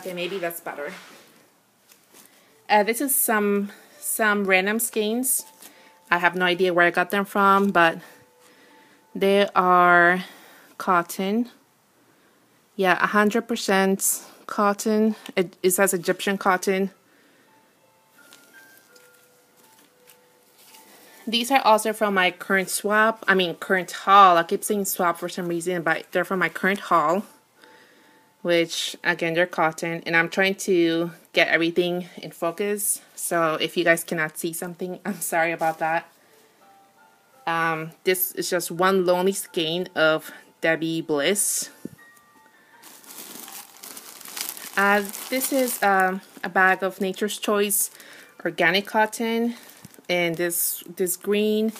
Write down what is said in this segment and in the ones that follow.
Okay, maybe that's better. This is some random skeins. I have no idea where I got them from, but they are cotton. Yeah, 100% cotton. It says Egyptian cotton. These are also from my current haul. I keep saying swap for some reason, but they're from my current haul. Which, again, they're cotton. And I'm trying to get everything in focus. So if you guys cannot see something, I'm sorry about that. This is just one lonely skein of Debbie Bliss. This is a bag of Nature's Choice organic cotton. And this green.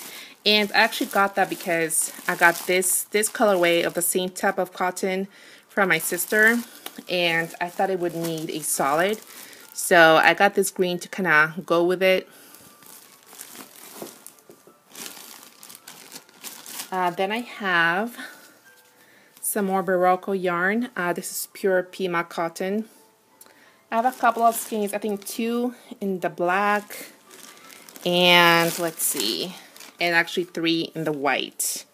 And I actually got that because I got this colorway of the same type of cotton from my sister, and I thought it would need a solid, so I got this green to kind of go with it. Then I have some more Barocco yarn. This is pure Pima cotton. I have a couple of skeins, I think 2 in the black, and let's see, and actually 3 in the white.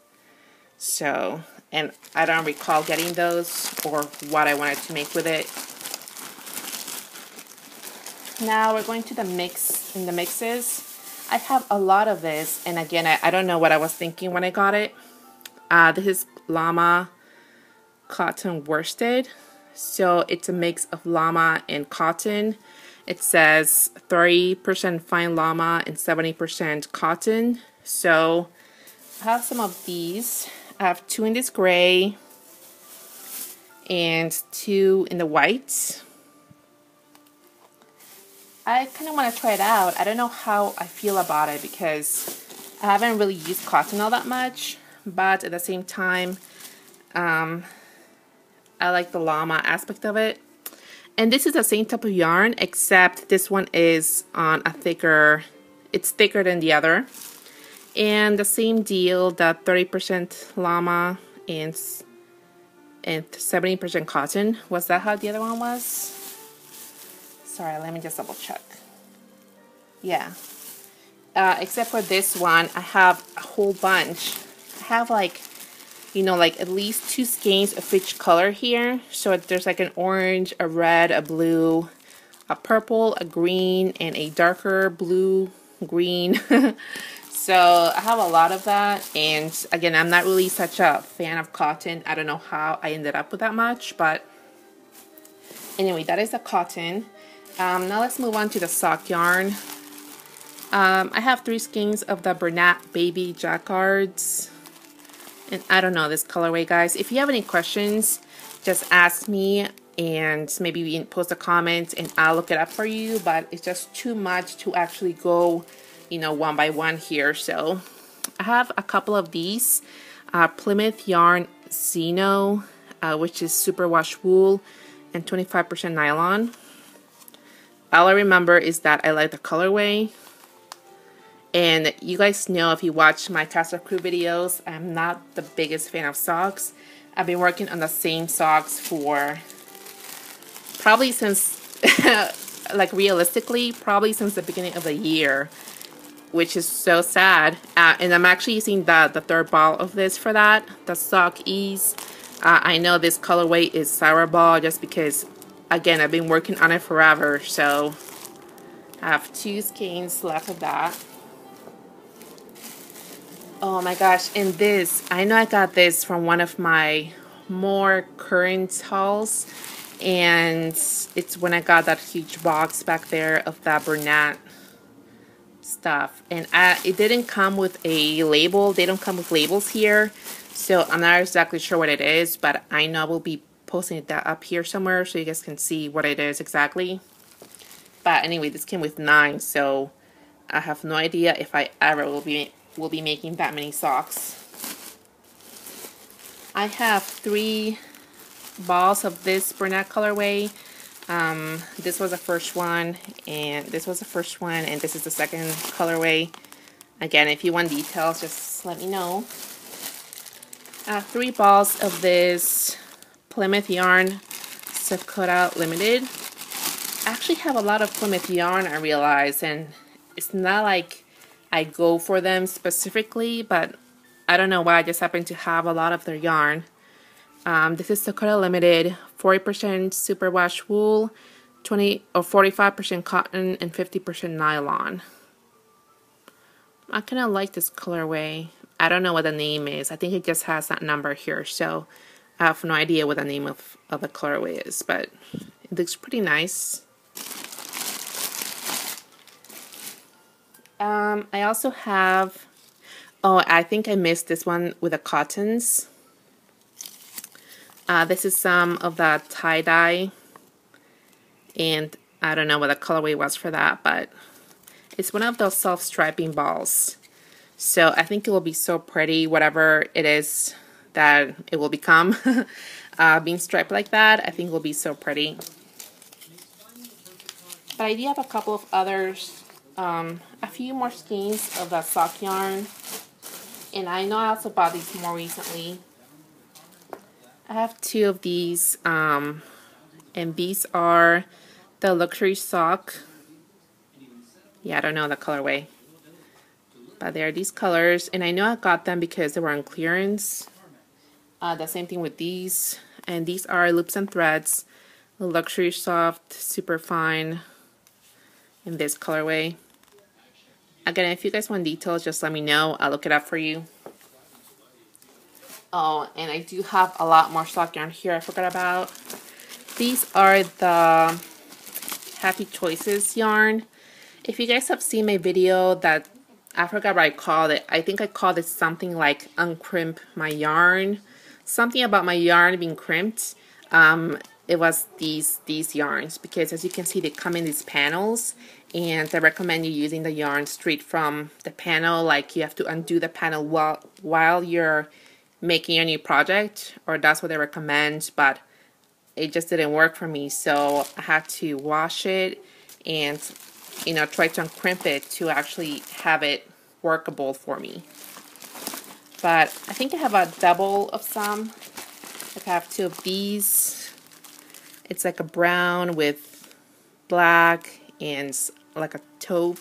So, and I don't recall getting those or what I wanted to make with it. Now we're going to the mixes. I have a lot of this, and again, I don't know what I was thinking when I got it. This is llama cotton worsted. So it's a mix of llama and cotton. It says 30% fine llama and 70% cotton. So I have some of these. I have 2 in this gray and 2 in the white. I kind of want to try it out. I don't know how I feel about it because I haven't really used cotton all that much, but at the same time, I like the llama aspect of it. And this is the same type of yarn, except this one is on a thicker, it's thicker than the other. And the same deal, the 30% llama and 70% cotton. Was that how the other one was? Sorry, let me just double check. Yeah. Except for this one, I have a whole bunch. I have like, you know, like at least 2 skeins of each color here. So there's like an orange, a red, a blue, a purple, a green, and a darker blue, green. So I have a lot of that, and again, I'm not really such a fan of cotton. I don't know how I ended up with that much, but anyway, that is the cotton. Now let's move on to the sock yarn. I have 3 skeins of the Bernat Baby Jacquards, and I don't know this colorway, guys. If you have any questions, just ask me, and maybe we can post a comment, and I'll look it up for you, but it's just too much to actually go, you know, one by one here. So I have a couple of these. Plymouth Yarn Zeno, which is superwash wool and 25% nylon. All I remember is that I like the colorway. And you guys know, if you watch my Castle Crew videos, I'm not the biggest fan of socks. I've been working on the same socks for probably since, like realistically, probably since the beginning of the year, which is so sad. And I'm actually using the 3rd ball of this for that, the Sock Ease. I know this colorway is Sour Ball just because, again, I've been working on it forever. So I have 2 skeins left of that. Oh my gosh, and this, I know I got this from one of my more current hauls, and it's when I got that huge box back there of that Bernat stuff, and it didn't come with a label. They don't come with labels here, so I'm not exactly sure what it is, but I know I will be posting that up here somewhere so you guys can see what it is exactly. But anyway, this came with 9, so I have no idea if I ever will be making that many socks. I have 3 balls of this Bernat colorway. This was the first one, and this was the first one, and this is the second colorway. Again, if you want details, just let me know. 3 balls of this Plymouth Yarn Sakura Limited. I actually have a lot of Plymouth yarn, I realize, and it's not like I go for them specifically, but I don't know why, I just happen to have a lot of their yarn. This is Sakura Limited, 40% superwash wool, 20 or 45% cotton, and 50% nylon. I kind of like this colorway. I don't know what the name is. I think it just has that number here, so I have no idea what the name of the colorway is, but it looks pretty nice. I also have, oh, I think I missed this one with the cottons. This is some of the tie-dye, and I don't know what the colorway was for that, but it's one of those self-striping balls. So I think it will be so pretty, whatever it is that it will become. Being striped like that, I think will be so pretty. But I do have a couple of others, a few more skeins of that sock yarn. And I know I also bought these more recently. I have two of these, and these are the luxury sock. Yeah, I don't know the colorway, but they are these colors, and I know I got them because they were on clearance. The same thing with these, and these are loops and threads, luxury soft, super fine, in this colorway. Again, if you guys want details, just let me know. I'll look it up for you. Oh, and I do have a lot more sock yarn here I forgot about. These are the Happy Choices yarn. If you guys have seen my video that, I forgot what I called it. I think I called it something like uncrimp my yarn. Something about my yarn being crimped. It was these yarns, because as you can see, they come in these panels, and I recommend you using the yarn straight from the panel. Like, you have to undo the panel while you're making your new project, or that's what I recommend, but it just didn't work for me, so I had to wash it and, you know, try to uncrimp it to actually have it workable for me. But I think I have a double of some. Like, I have two of these. It's like a brown with black and like a taupe.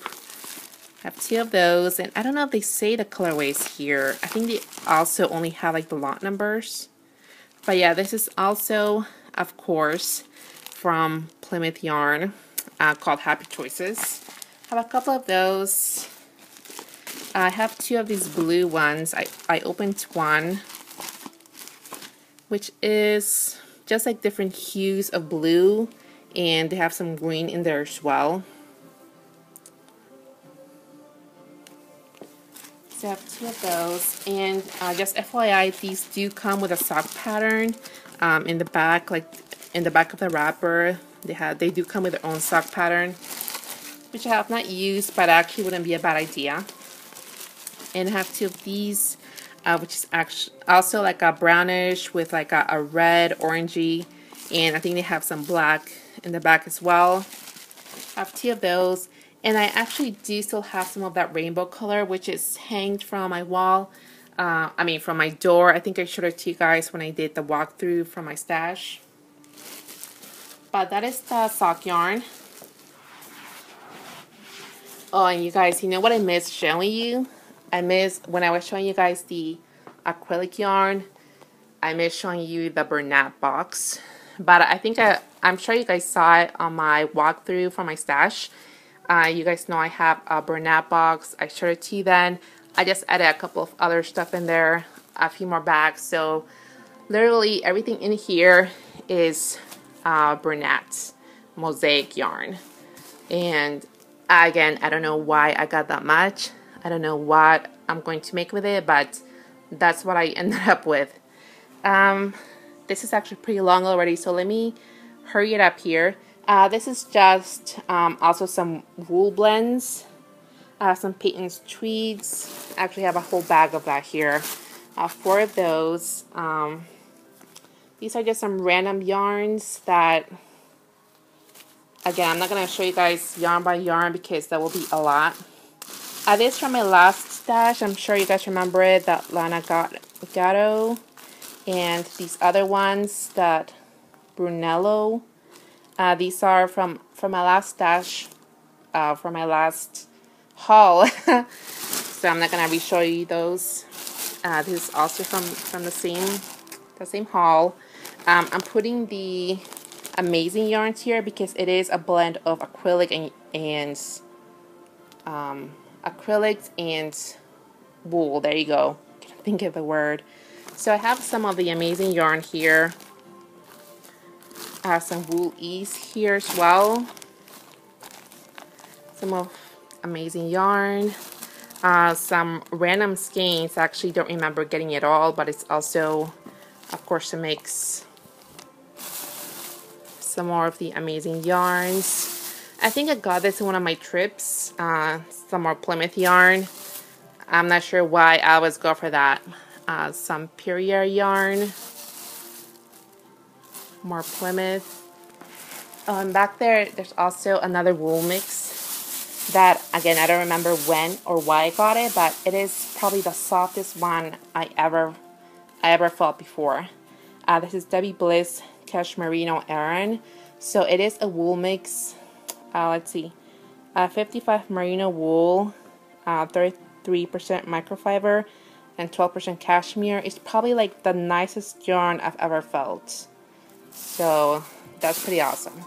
I have two of those, and I don't know if they say the colorways here. I think they also only have like the lot numbers. But yeah, this is also, of course, from Plymouth Yarn, called Happy Choices. I have a couple of those. I have two of these blue ones. I opened one, which is just like different hues of blue, and they have some green in there as well. So I have two of those, and just FYI, these do come with a sock pattern in the back, like in the back of the wrapper. They do come with their own sock pattern, which I have not used, but actually wouldn't be a bad idea. And I have two of these, which is actually also like a brownish with like a red, orangey, and I think they have some black in the back as well. I have two of those. And I actually do still have some of that rainbow color, which is hanged from my wall. From my door. I think I showed it to you guys when I did the walkthrough from my stash. But that is the sock yarn. Oh, and you guys, you know what I missed showing you? I missed, when I was showing you guys the acrylic yarn, I missed showing you the Bernat box. But I think I'm sure you guys saw it on my walkthrough from my stash. You guys know I have a Bernat box. I showed it to you then. I just added a couple of other stuff in there, a few more bags. So literally everything in here is Bernat mosaic yarn. And again, I don't know why I got that much. I don't know what I'm going to make with it, but that's what I ended up with. This is actually pretty long already, so let me hurry it up here. This is just also some wool blends, some Peyton's tweeds. I actually have a whole bag of that here. 4 of those. These are just some random yarns that, again, I'm not going to show you guys yarn by yarn because that will be a lot. This from my last stash. I'm sure you guys remember it, that Lana Gatto. And these other ones that Brunello. These are from my last stash, from my last haul. So I'm not gonna re-show you those. This is also from the same haul. I'm putting the Amazing yarns here because it is a blend of acrylic and acrylics and wool. There you go. Can't think of the word. So I have some of the Amazing yarn here. I have some wool ease here as well. Some of Amazing yarn. Some random skeins. I actually don't remember getting it all, but it's also, of course, a mix. Some more of the Amazing yarns. I think I got this in one of my trips. Some more Plymouth yarn. I'm not sure why I always go for that. Some Perrier yarn. More Plymouth. Oh, and back there's also another wool mix that, again, I don't remember when or why I got it, but it is probably the softest one I ever felt before. This is Debbie Bliss Cashmerino Aran. So it is a wool mix. Let's see. 55 merino wool, 33% microfiber, and 12% cashmere. It's probably like the nicest yarn I've ever felt. So that's pretty awesome.